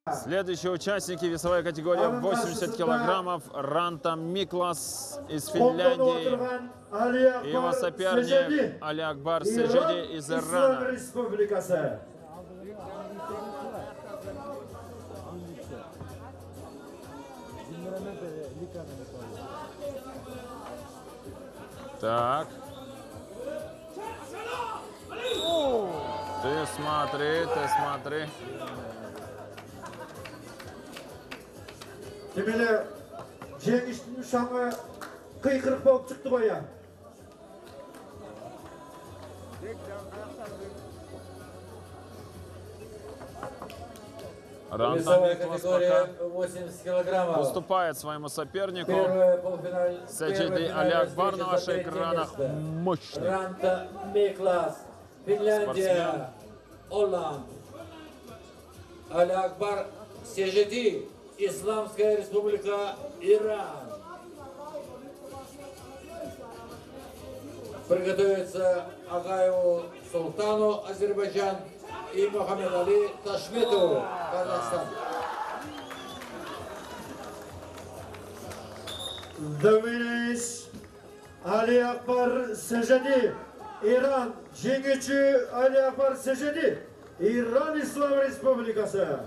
Следующие участники весовой категории 80 килограммов. Ранта Миклас из Финляндии. И его соперник Али Акбар Сежеди из Ирана. Так. Ты смотри, ты смотри. Demeli жеңіштің шаңы қиқырық болып шықты ғой я. Ранта Миклас пока 80 килограммов. уступает своему сопернику. Саджиди Али Акбар на ваших экранах. Мощный. Ранта Миклас, Финляндия, Оланд. Али Акбар Сежеди, Исламская республика, Иран. Приготовится Агаеву Султану, Азербайджан, и Мухаммед Али Ташметову, Казахстан. The winner is Ali Akbar Sejedi, İran. Jengücü Ali Akbar Sejedi, İran İslam Respublikası.